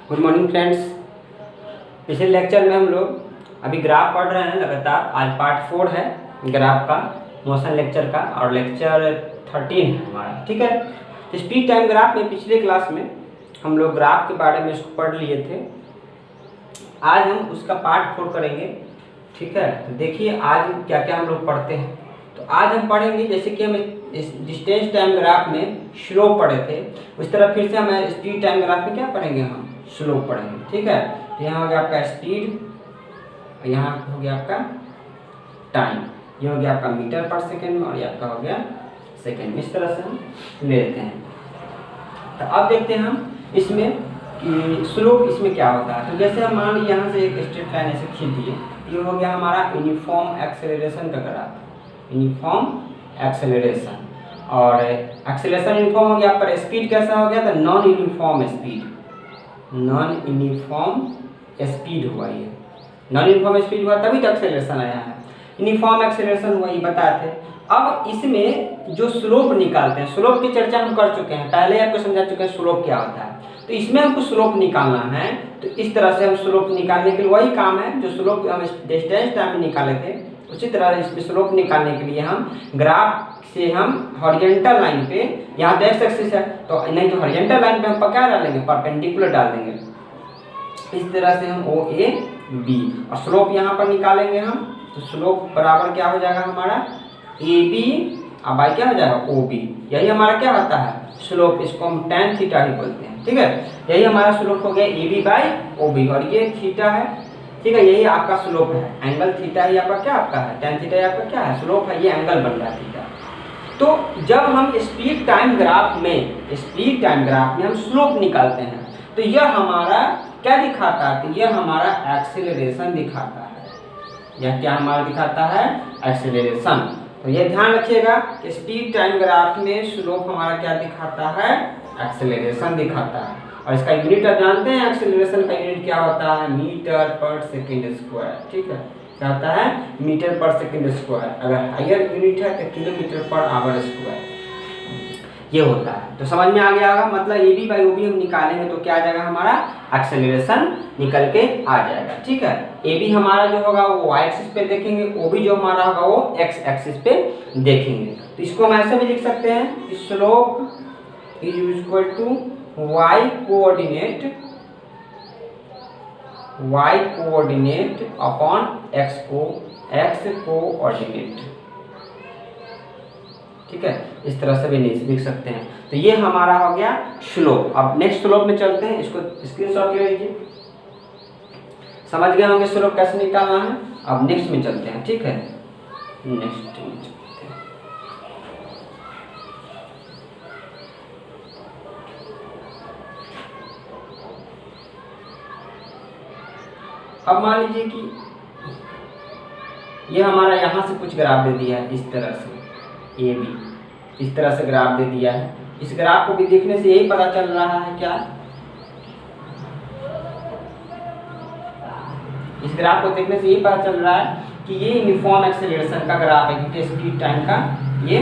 Good morning friends. पिछले lecture में हम लोग अभी ग्राफ पढ़ रहे हैं लगातार। आज पार्ट 4 है ग्राफ का, मोशन लेक्चर का, और लेक्चर 13 है हमारा। ठीक है, तो स्पीड टाइम ग्राफ में पिछले क्लास में हम लोग ग्राफ के बारे में इसको पढ़ लिए थे। आज हम उसका पार्ट 4 करेंगे। ठीक है, तो देखिए आज क्या क्या हम लोग पढ़ते हैं। तो आज हम पढ़ेंगे जैसे कि हम इस डिस्टेंस टाइम ग्राफ में स्लोप पढ़े थे, उस तरह फिर से हम स्पीड टाइम ग्राफ में क्या पढ़ेंगे, हम स्लोप पढ़ेंगे। ठीक है, तो यहाँ हो गया आपका स्पीड, यहाँ हो गया आपका टाइम, ये हो गया आपका मीटर पर सेकेंड में, और ये आपका हो गया सेकेंड। इस तरह से हम ले लेते हैं। तो अब देखते हैं हम इसमें कि स्लोप इसमें क्या होता है। तो जैसे हम मान लीजिए यहाँ से एक स्ट्रेट लाइन ऐसे खींच दिए, ये हो गया हमारा यूनिफॉर्म एक्सेलरेशन का ग्राफ, यूनिफॉर्म एक्सेलरेशन। और एक्सेलरेशन यूनिफॉर्म हो गया, पर स्पीड कैसा हो गया, तो non uniform speed, non uniform speed हुआ। ये नॉन यूनिफॉर्म स्पीड हुआ तभी तो एक्सेलरेशन आया है। यूनिफॉर्म एक्सेलरेशन हुआ, ये बताए थे। अब इसमें जो स्लोप निकालते हैं, स्लोप की चर्चा हम कर चुके हैं, पहले आपको समझा चुके हैं स्लोप क्या होता है। तो इसमें हमको स्लोप निकालना है, तो इस तरह से हम स्लोप निकालने के लिए वही काम है जो स्लोप हम डिस्टेंस टाइम में निकाले थे, उसी तरह इसमें स्लोप निकालने के लिए हम ग्राफ से हम हॉरिजॉन्टल लाइन पे, यहाँ तो एक्स एक्सिस है तो नहीं, तो हॉरिजॉन्टल लाइन पे हम क्या डालेंगे, परपेंडिकुलर डाल देंगे। इस तरह से हम ओ ए बी, और स्लोप यहाँ पर निकालेंगे हम, तो स्लोप बराबर क्या हो जाएगा हमारा ए बी, अब बाई क्या हो जाएगा ओ बी। यही हमारा क्या होता है स्लोप, इसको हम tan थीटा ही बोलते हैं। ठीक है, यही हमारा स्लोप हो गया A B by O B, और ये थीटा है। ठीक है, यही आपका स्लोप है, एंगल थीटा ही आपका क्या आपका है, tan थीटा आपका क्या है स्लोप है, ये एंगल बन रहा है थीटा। तो जब हम स्पीड टाइम ग्राफ में हम स्लोप निकालते हैं, तो यह हमारा क्या दिखाता है, तो यह हमारा एक्सेलरेशन दिखाता है। यह क्या हमारा दिखाता है, एक्सेलरेशन। तो ये ध्यान रखिएगा कि स्पीड टाइम ग्राफ में स्लोप हमारा क्या दिखाता है, एक्सेलरेशन दिखाता है। और इसका यूनिट आप जानते हैं, एक्सेलरेशन का यूनिट क्या होता है, मीटर पर सेकेंड स्क्वायर। ठीक है, क्या होता है, मीटर पर सेकेंड स्क्वायर। अगर हायर यूनिट है तो किलोमीटर पर आवर स्क्वायर, ये होता है। तो समझ में आ गया होगा, मतलब A B by O B हम निकालेंगे तो क्या आ जाएगा, हमारा एक्सेलरेशन निकल के आ जाएगा। ठीक है, ए बी हमारा जो होगा वो वाई एक्सिस पे देखेंगे, ओ बी जो हमारा होगा वो एक्स एक्सिस पे देखेंगे। तो इसको हम ऐसे भी लिख सकते हैं कि slope is equal to Y coordinate upon X coordinate. ठीक है, इस तरह से भी लिख सकते हैं। तो ये हमारा हो गया स्लोप। अब नेक्स्ट स्लोप में चलते हैं, इसको स्क्रीनशॉट ले लीजिए। समझ गए होंगे स्लोप कैसे निकालना है। अब नेक्स्ट में चलते हैं। ठीक है, नेक्स्ट में चलते हैं। अब मान लीजिए कि ये हमारा यहाँ से कुछ ग्राफ दे दिया है, इस तरह से ए बी, इस तरह से ग्राफ दे दिया है। इस ग्राफ को भी देखने से यही पता चल रहा है क्या, इस ग्राफ को देखने से यही पता चल रहा है कि ये यूनिफॉर्म एक्सेलरेशन का ग्राफ है, क्योंकि स्पीड टाइम का ये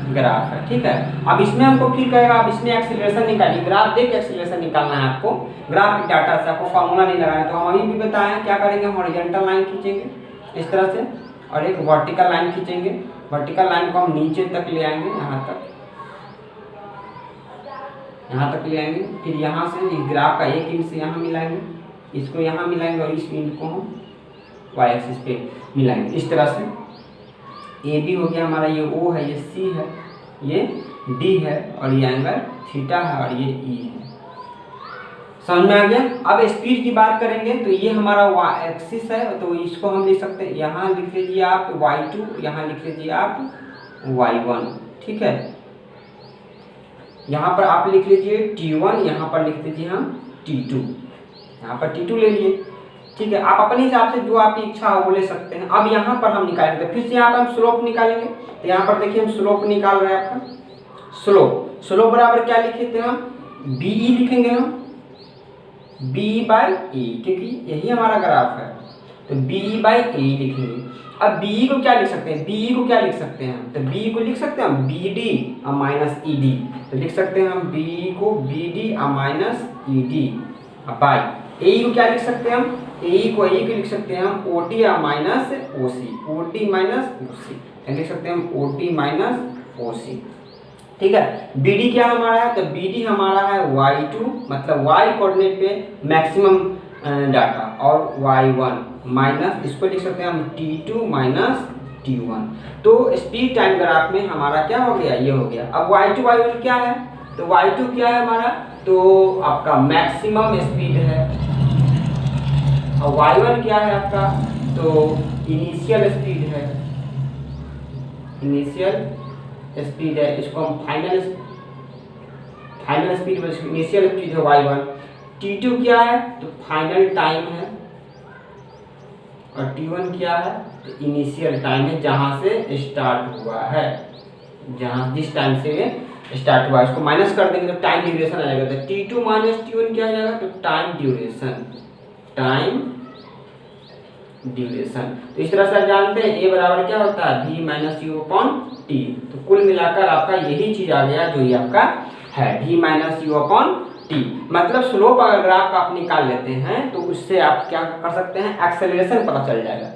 ग्राफ है। ठीक है, अब इसमें हमको फिर कहेगा, अब इसमें एक्सेलरेशन निकालिए, ग्राफ देख के एक्सेलरेशन निकालना है आपको, ग्राफ के डाटा से, आपको फार्मूला नहीं लगाना है। तो हम अभी भी बताएं क्या करेंगे, हम हॉरिजॉन्टल लाइन खींचेंगे इस तरह से, और एक वर्टिकल लाइन खींचेंगे। वर्टिकल लाइन को हम नीचे तक ले आएंगे, यहाँ तक ले आएंगे। फिर यहाँ से इस ग्राफ का एक इंच से यहाँ मिलाएंगे, इसको यहाँ मिलाएंगे, और इस इंच को हम वाई एक्सिस पे मिलाएंगे। इस तरह से ए बी हो गया हमारा, ये ओ है, ये सी है, ये डी है, और ये एंगल थीटा है, और ये ई है। समझ में आ गया। अब स्पीड की बात करेंगे तो ये हमारा वाई एक्सिस है, तो इसको हम लिख सकते हैं, यहाँ लिख लीजिए आप y2, यहाँ लिख लीजिए आप y1। ठीक है, यहाँ पर आप लिख लीजिए t1, यहाँ पर लिख लीजिए हम t2, यहाँ पर t2 ले लिए। ठीक है, आप अपने हिसाब से जो आपकी इच्छा हो वो ले सकते हैं। अब यहाँ पर हम निकालेंगे, फिर से यहाँ पर हम स्लोप निकालेंगे। तो यहाँ पर देखिए हम स्लोप निकाल रहे हैं, आपका स्लोप बराबर क्या लिखे थे हम, बी ई लिखेंगे हम, बी बाई ई, क्योंकि यही हमारा ग्राफ है, तो बी बाई ई लिखेंगे। अब बी को क्या लिख सकते हैं, बी को क्या लिख सकते हैं, तो बी को लिख सकते हैं हम B D minus E D. तो लिख सकते हैं हम बी को B D minus E D. अब बाई ए को क्या लिख सकते हैं हम, ए को लिख सकते हैं हम ओ टी माइनस ओ सी, ओ टी माइनस ओ सी लिख सकते हैं हम, ओ टी माइनस ओ सी। ठीक है, बी डी क्या हमारा है, तो बी डी हमारा है y2, मतलब y कोऑर्डिनेट पे मैक्सिमम डाटा, और y1 माइनस इसको लिख सकते हैं हम t2 माइनस t1। तो स्पीड टाइम ग्राफ में हमारा क्या हो गया, ये हो गया। अब y2 y1 क्या है, तो y2 क्या है हमारा, तो आपका मैक्सिमम स्पीड है, और y1 क्या है आपका, तो इनिशियल स्पीड है, इनिशियल स्पीड है। इसको हम फाइनल स्पीड, इनिशियल स्पीड है y1। t2 क्या है, तो फाइनल टाइम है, और t1 क्या है, तो इनिशियल टाइम है जहां से स्टार्ट हुआ है, जहां जिस टाइम से ये स्टार्ट हुआ है। इसको माइनस कर देंगे तो टाइम ड्यूरेशन आ जाएगा, तो t2 माइनस t1 क्या आ जाएगा, तो टाइम ड्यूरेशन, टाइम ड्यूरेशन। तो इस तरह से आप जानते हैं ए बराबर क्या होता है, v minus you upon T. तो कुल मिलाकर आपका यही चीज आ गया जो ये आपका है, v minus you upon T. मतलब स्लोप अगर ग्राफ का आप निकाल लेते हैं तो उससे आप क्या कर सकते हैं, एक्सेलरेशन पता चल जाएगा।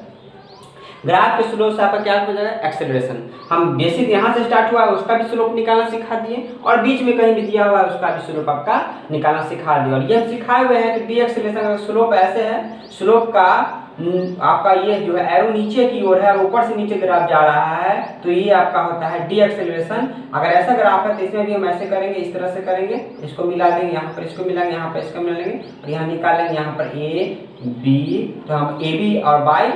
ग्राफ के स्लोप से आपका क्या हो जाएगा, एक्सेलरेशन। हम बेसिक यहाँ से स्टार्ट हुआ है उसका भी स्लोप निकालना सिखा दिए, और बीच में कहीं भी दिया हुआ है उसका भी स्लोप आपका निकालना सिखा दिया। और ये हम सिखाए हुए हैं कि डी एक्सेलरेशन का स्लोप ऐसे है, स्लोप का आपका ये जो है एरो नीचे की ओर है, ऊपर से नीचे ग्राफ जा रहा है, तो ये आपका होता है डी एक्सेलरेशन। अगर ऐसा ग्राफ है तो इसमें भी हम ऐसे करेंगे, इस तरह से करेंगे, इसको मिला देंगे, यहाँ पर इसको मिलाएंगे, यहाँ पर इसको मिला लेंगे, और यहाँ निकालेंगे यहाँ पर ए बी, तो हम ए बी और बाई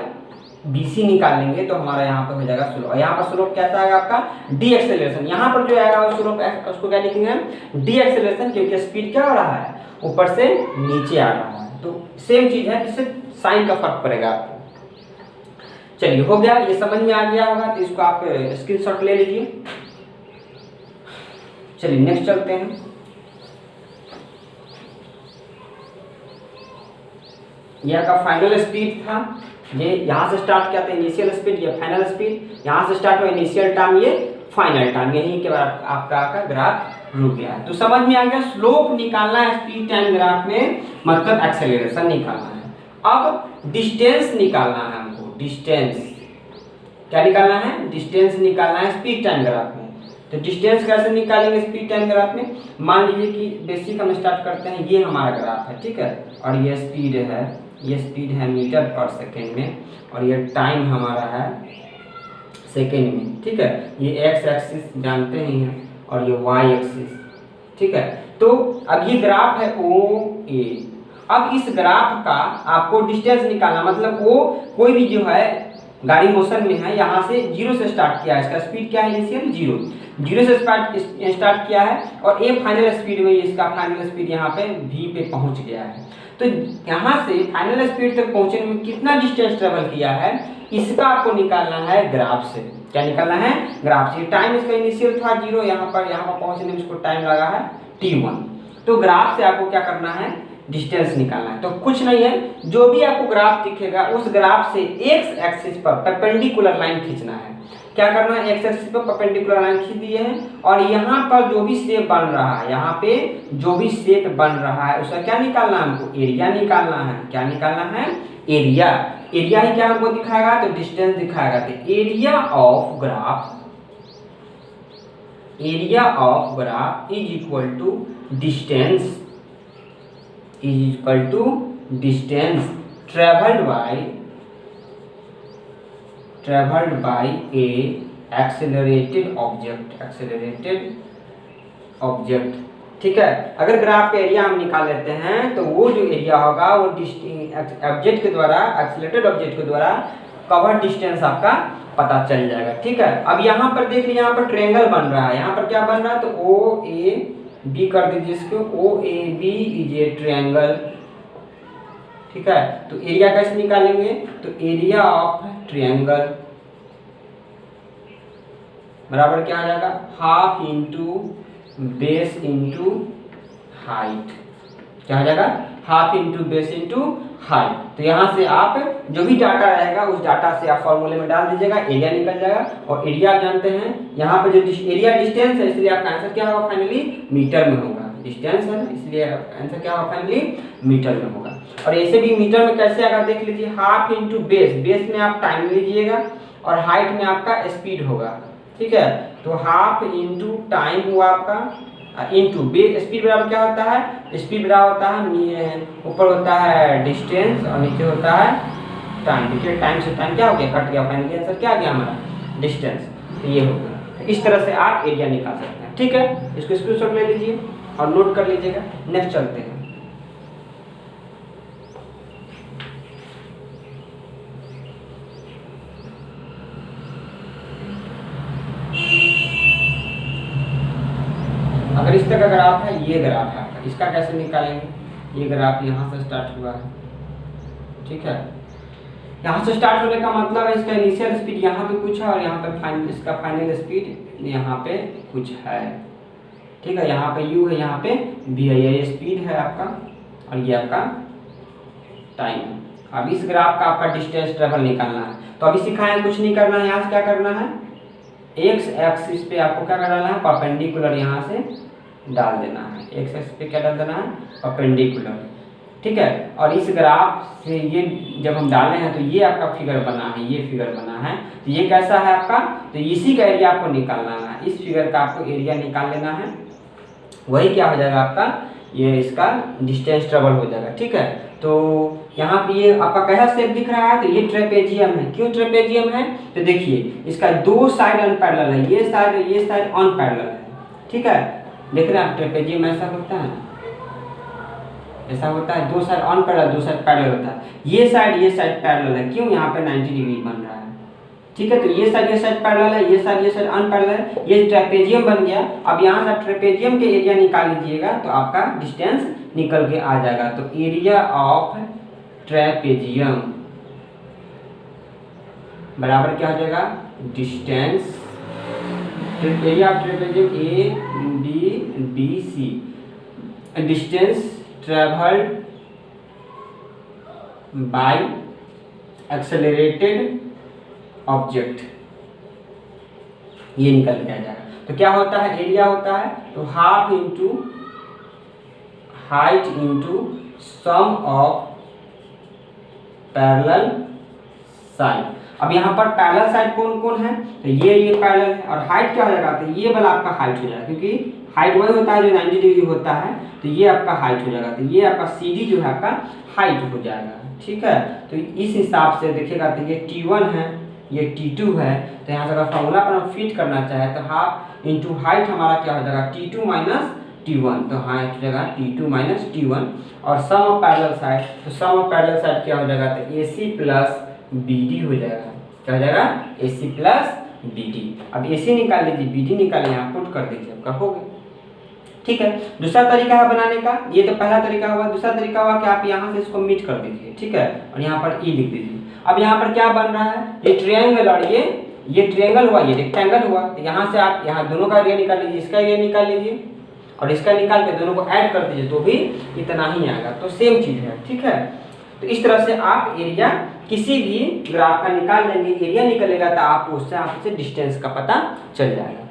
बी सी निकाल लेंगे, तो हमारा यहाँ पर हो जाएगा स्लोप। और यहाँ पर स्लोप कैसा आएगा आपका, डी एक्सेलरेशन। यहाँ पर जो आएगा वो स्लोप उसको क्या लिखेंगे हम, डी एक्सेलरेशन, क्योंकि स्पीड क्या हो रहा है, ऊपर से नीचे आ रहा है। तो सेम चीज है, इससे साइन का फर्क पड़ेगा आपको। चलिए हो गया, ये समझ में आ गया होगा, तो इसको आप स्क्रीनशॉट ले लीजिए। चलिए नेक्स्ट चलते हैं। यह का फाइनल स्पीड था, ये यहाँ से स्टार्ट किया था इनिशियल स्पीड, ये फाइनल स्पीड, यहाँ से स्टार्ट हुआ इनिशियल टाइम, ये फाइनल टाइम, यही के बाद आपका ग्राफ रुक गया। तो समझ में आ गया, स्लोप निकालना है स्पीड टाइम ग्राफ में, मतलब एक्सेलरेशन निकालना है। अब डिस्टेंस निकालना है हमको, डिस्टेंस क्या निकालना है, डिस्टेंस निकालना है स्पीड टाइम ग्राफ में। तो डिस्टेंस कैसे निकालेंगे स्पीड टाइम ग्राफ में, मान लीजिए कि बेसिक हम स्टार्ट करते हैं, ये हमारा ग्राफ है, ठीक है, और ये स्पीड है, ये स्पीड है मीटर पर सेकेंड में, और ये टाइम हमारा है सेकेंड में, ठीक है। ये एक्स एक्सिस जानते ही हैं, और ये वाई एक्सिस, ठीक है। तो अब ये ग्राफ है ओ ए। अब इस ग्राफ का आपको डिस्टेंस निकालना, मतलब वो कोई भी जो है गाड़ी मोशन में है, यहाँ से जीरो से स्टार्ट किया है, इसका स्पीड क्या है इनिशियल जीरो से स्टार्ट किया है, और ए फाइनल स्पीड में इसका फाइनल स्पीड यहाँ पे वी पे पहुँच गया है। तो यहाँ से फाइनल स्पीड तक पहुँचने में कितना डिस्टेंस ट्रेवल किया है, इसका आपको निकालना है ग्राफ से। क्या निकालना है, ग्राफ से। टाइम इसका इनिशियल था 0, यहाँ पर पहुँचने में इसको टाइम लगा है t1। तो ग्राफ से आपको क्या करना है, डिस्टेंस निकालना है। तो कुछ नहीं है, जो भी आपको ग्राफ दिखेगा उस ग्राफ से एक्स एक्सिस पर परपेंडिकुलर लाइन खींचना है। क्या करना है, एक्स एक्सिस पर परपेंडिकुलर लाइन खींच दिए हैं, और यहाँ पर जो भी शेप बन रहा है, यहाँ पे जो भी शेप बन रहा है उसका क्या निकालना है हमको, एरिया निकालना है। क्या निकालना है, एरिया। एरिया ही क्या हमको दिखाएगा, तो डिस्टेंस दिखाएगा। तो area of graph is equal to distance, is equal to distance traveled by a accelerated object, ठीक है। अगर ग्राफ का एरिया हम निकाल लेते हैं तो वो जो एरिया होगा वो ऑब्जेक्ट के द्वारा, एक्सेलरेटेड ऑब्जेक्ट के द्वारा कवर डिस्टेंस आपका पता चल जाएगा, ठीक है। अब यहाँ पर देख लीजिए, यहाँ पर ट्रायंगल बन रहा है, यहाँ पर क्या बन रहा है, तो ओ ए बी कर दीजिए इसको, O A B is a triangle, ठीक है। तो एरिया कैसे निकालेंगे, तो एरिया ऑफ ट्रायंगल बराबर क्या आ जाएगा, half into base into height. क्या हो जाएगा, half into base into height. तो यहाँ से आप जो भी डाटा रहेगा उस डाटा से आप फॉर्मूले में डाल दीजिएगा, एरिया निकल जाएगा। और एरिया आप जानते हैं यहाँ पे जो एरिया डिस्टेंस है, इसलिए आपका आंसर क्या होगा, फाइनली मीटर में होगा। डिस्टेंस है ना, इसलिए आंसर क्या होगा फाइनली मीटर में होगा। और ऐसे भी मीटर में कैसे आएगा देख लीजिए, हाफ इंटू बेस, बेस में आप टाइम लीजिएगा और हाइट में आपका स्पीड होगा, ठीक है। तो हाफ इंटू टाइम हुआ आपका इंटू बेस, स्पीड बराबर क्या होता है, स्पीड बराबर होता है ऊपर होता है डिस्टेंस और नीचे होता है टाइम। देखिए टाइम से टाइम क्या हो गया, कट गया, फाइनली आंसर क्या आ गया हमारा डिस्टेंस। तो ये हो गया, इस तरह से आप एरिया निकाल सकते हैं, ठीक है। इसको स्क्रीनशॉट ले लीजिए और नोट कर लीजिएगा। नेक्स्ट चलते हैं। अगर इस तरह का ग्राफ है, ये ग्राफ है आपका, इसका कैसे निकालेंगे, ये ग्राफ यहाँ से स्टार्ट हुआ है, ठीक है। यहाँ से स्टार्ट होने का मतलब है इसका इनिशियल स्पीड यहाँ पे कुछ है और यहाँ पे फाइनल, इसका फाइनल स्पीड यहाँ पे कुछ है, ठीक है। यहाँ पे u है, यहाँ पे v है, ये स्पीड है आपका और ये आपका टाइम है। अब इस ग्राफ का आपका डिस्टेंस ट्रेवल निकालना है। तो अभी सिखाएं, कुछ नहीं करना है, यहाँ से क्या करना है, एक्स एक्सिस पे आपको क्या डालना है, परपेंडिकुलर यहाँ से डाल देना है। एक्स एक्सिस पे क्या डाल देना है, परपेंडिकुलर, ठीक है। और इस ग्राफ से ये जब हम डाले हैं तो ये आपका फिगर बना है, ये फिगर बना है। तो ये कैसा है आपका, तो इसी का एरिया आपको निकालना है, इस फिगर का आपको एरिया निकाल लेना है। वही क्या हो जाएगा आपका, ये इसका डिस्टेंस ट्रेवल हो जाएगा, ठीक है। तो यहाँ पे ये आपका कैसा शेप दिख रहा है, तो ये ट्रेपेजियम है। क्यों ट्रेपेजियम है, तो देखिए इसका दो साइड अनपैरेलल है, ये साइड अनपैरेलल है, ठीक है। देख रहे हैं आप, ट्रेपेजियम ऐसा होता है, ऐसा होता है, दो साइड अनपैरेलल, दो साइड पैरेलल होता है। ये साइड पैरेलल है, क्यों, यहाँ पे 90 डिग्री बन रहा है, ठीक है। तो ये साइड पैरेलल है, ये साइड अनपैरेलल है, ये ट्रेपेजियम बन गया। अब यहाँ से ट्रेपेजियम के एरिया निकाल लीजिएगा तो आपका डिस्टेंस निकल के आ जाएगा। तो एरिया ऑफ ट्रेपेजियम बराबर क्या हो जाएगा, distance, area of trapezium A B C, distance travelled by accelerated object, ये निकल के आ जाएगा। तो क्या होता है, एरिया होता है तो half into height into sum of parallel side. अब यहाँ पर पैरेलल साइड कौन कौन है, तो ये पैरेलल है। और हाइट क्या हो जाएगा, तो ये वाला आपका हाइट हो जाएगा, क्योंकि हाइट वही होता है जो 90 डिग्री होता है, तो ये आपका हाइट हो जाएगा। तो ये आपका CD जो है आपका हाइट हो जाएगा, ठीक है। तो इस हिसाब से देखिएगा, तो ये T1 है, ये T2 है। तो यहाँ से अगर फॉर्मूला पर हम फिट करना चाहे तो हाफ इंटू हाइट हमारा क्या हो जाएगा, T2 माइनस T1, तो हाइट हो जाएगा T2 माइनस T1। और सम ऑफ पैरेलल साइड, तो सम ऑफ पैरेलल साइड क्या हो जाएगा, तो AC प्लस BD हो जाएगा। क्या हो जाएगा, AC प्लस BD। अब AC निकाल लीजिए, BD निकालिए, यहाँ पुट कर दीजिए, आपका हो गया, ठीक है। दूसरा तरीका है बनाने का, ये तो पहला तरीका हुआ। दूसरा तरीका हुआ कि आप यहाँ से इसको मीट कर दीजिए, ठीक है, और यहाँ पर E लिख दीजिए। अब यहाँ पर क्या बन रहा है, ये ट्रायंगल और ये ट्रायंगल हुआ, ये रेक्टेंगल हुआ। तो यहाँ से आप यहाँ दोनों का एरिया निकाल लीजिए, इसका एरिया निकाल लीजिए और इसका निकाल के दोनों को ऐड कर दीजिए, तो भी इतना ही आएगा। तो सेम चीज़ है, ठीक है। तो इस तरह से आप एरिया किसी भी ग्राफ का निकाल लेंगे, एरिया निकलेगा तो आपसे डिस्टेंस का पता चल जाएगा।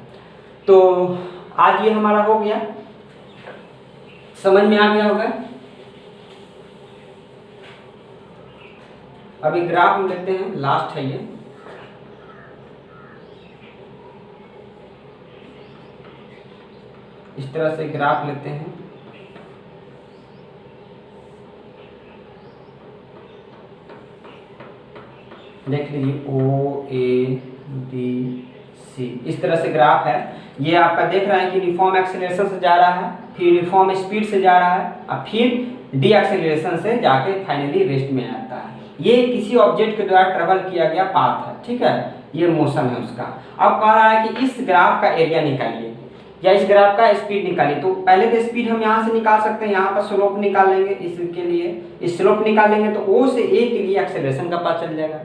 तो आज ये हमारा हो गया, समझ में आ गया होगा। अभी ग्राफ हम देखते हैं, लास्ट है ये। इस तरह से ग्राफ लेते हैं, देख लीजिए OABC, इस तरह से ग्राफ है। ये आपका देख रहा है कि यूनिफॉर्म एक्सेलरेशन से जा रहा है, फिर यूनिफॉर्म स्पीड से जा रहा है, और फिर डी एक्सेलरेशन से जाके फाइनली रेस्ट में आता है। ये किसी ऑब्जेक्ट के द्वारा ट्रेवल किया गया पाथ है, ठीक है, ये मोशन है उसका। अब कह रहा है कि इस ग्राफ का एरिया निकालिए या इस ग्राफ का स्पीड निकालिए। तो पहले तो स्पीड हम यहाँ से निकाल सकते हैं, यहाँ पर स्लोप निकाल लेंगे, इसके लिए इस स्लोप निकाल लेंगे तो O से A के लिए एक्सेलरेशन का पता चल जाएगा,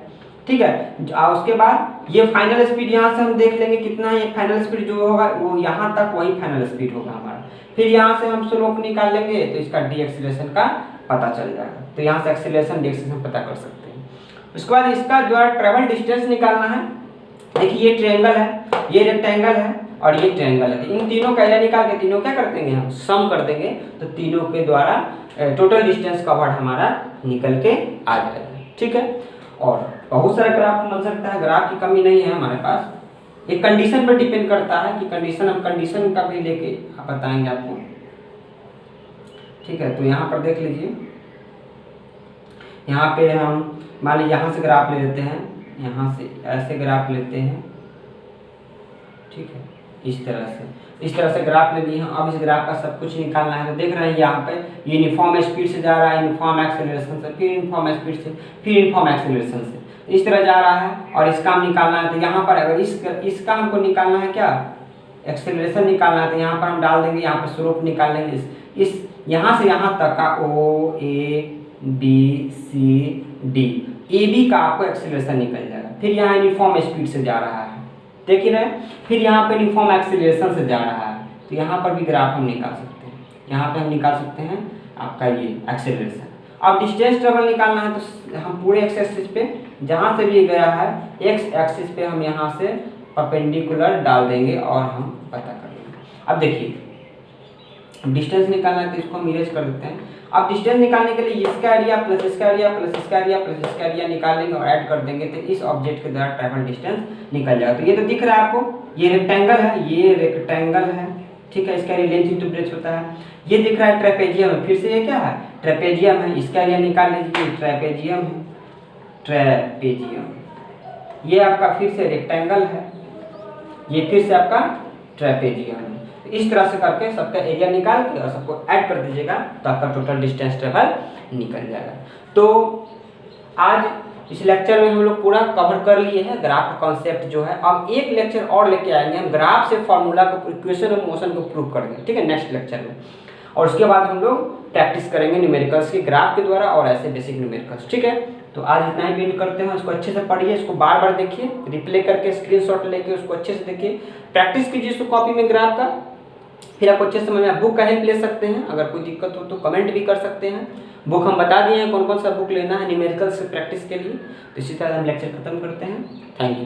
ठीक है। और उसके बाद ये फाइनल स्पीड यहाँ से हम देख लेंगे कितना है, फाइनल स्पीड जो होगा वो यहाँ तक वही फाइनल स्पीड होगा हमारा। फिर यहाँ से हम स्लोप निकाल लेंगे तो इसका डी एक्सेलरेशन का पता चल जाएगा। तो यहाँ से एक्सेलरेशन डी एक्सेलरेशन पता कर सकते हैं। उसके बाद इसका द्वारा ट्रेवल डिस्टेंस निकालना है। देखिए ये ट्रायंगल है, ये रेक्टेंगल है, और ये ट्रायंगल है। इन तीनों का एरिया निकाल के तीनों क्या कर देंगे, हम सम कर देंगे, तो तीनों के द्वारा टोटल डिस्टेंस कवर्ड हमारा निकल के आ जाएगा। ठीक है, और बहुत सारा ग्राफ बन सकता है, ग्राफ की कमी नहीं है हमारे पास। एक कंडीशन पर डिपेंड करता है कि कंडीशन, हम कंडीशन का भी लेके बताएंगे आपको। ठीक है, तो यहाँ पर देख लीजिए, यहाँ पे हम मान लीजिए यहाँ से ग्राफ ले लेते हैं, यहाँ से ऐसे ग्राफ लेते हैं। ठीक है, इस तरह से ग्राफ ले लिए। अब इस ग्राफ का सब कुछ निकालना है, तो देख रहे हैं यहाँ पे यूनिफॉर्म स्पीड से जा रहा है, यूनिफॉर्म एक्सेलरेशन से, फिर यूनिफॉर्म स्पीड से, फिर यूनिफॉर्म एक्सेलरेशन से, इस तरह जा रहा है। और इसका हम निकालना है, तो यहाँ पर अगर इसका हमको निकालना है क्या, एक्सेलरेशन निकालना है, तो यहाँ पर हम डाल देंगे, यहाँ पर स्लोप निकाल लेंगे। इस यहाँ से यहाँ तक का O A B C D, A B का आपको एक्सेलरेशन निकल जाएगा। फिर यहाँ यूनिफॉर्म स्पीड से जा रहा है, देख रहे हैं, फिर यहाँ पे यूनिफॉर्म एक्सेलरेशन से जा रहा है, तो यहाँ पर भी ग्राफ हम निकाल सकते हैं। यहाँ पे हम निकाल सकते हैं आपका ये एक्सेलरेशन। अब डिस्टेंस ट्रेवल निकालना है, तो हम पूरे एक्स एक्सिस पे जहाँ से भी गया है, एक्स एक्सिस पे हम यहाँ से परपेंडिकुलर डाल देंगे और हम पता कर लेंगे। अब देखिए डिस्टेंस निकालना है, तो इसको हम इरेज कर देते हैं। अब डिस्टेंस निकालने के लिए इसका एरिया प्लस इसका एरिया प्लस इसका एरिया प्लस इसका एरिया निकाल लेंगे और ऐड कर देंगे, तो इस ऑब्जेक्ट के द्वारा ट्रैवल डिस्टेंस निकल जाएगा। तो ये तो दिख रहा है आपको, ये रेक्टेंगल है, ये रेक्टेंगल है। ठीक है, इसका एरिया लेंथ इंटू ब्रेथ होता है। ये दिख रहा है ट्रेपेजियम है, फिर से ये क्या है, ट्रेपेजियम है, इसका एरिया निकाल लीजिए, ट्रेपेजियम है, ट्रेपेजियम। ये आपका फिर से रेक्टेंगल है, ये फिर से आपका ट्रेपेजियम है। इस तरह से करके सबका एरिया निकाल के और सबको ऐड कर दीजिएगा, तो आपका टोटल डिस्टेंस ट्रेवल निकल जाएगा। तो आज इस लेक्चर में हम लोग पूरा कवर कर लिए हैं ग्राफ का कॉन्सेप्ट जो है। अब एक लेक्चर और लेके आएंगे, हम ग्राफ से फॉर्मूला को, इक्वेशन ऑफ मोशन को प्रूव करेंगे। ठीक है, नेक्स्ट लेक्चर में। और उसके बाद हम लोग प्रैक्टिस करेंगे न्यूमेरिकल्स के ग्राफ के द्वारा और ऐसे बेसिक न्यूमेरिकल्स। ठीक है, तो आज इतना ही एंड करते हैं। इसको अच्छे से पढ़िए, इसको बार बार देखिए, रिप्ले करके स्क्रीनशॉट लेके उसको अच्छे से देखिए, प्रैक्टिस कीजिए इसको कॉपी में ग्राफ का। फिर आपको अच्छे समझ में, आप बुक का हेल्प ले सकते हैं, अगर कोई दिक्कत हो तो कमेंट भी कर सकते हैं। बुक हम बता दिए हैं कौन कौन सा बुक लेना है न्यूमेरिकल से प्रैक्टिस के लिए। तो इसी तरह हम लेक्चर खत्म करते हैं। Thank you.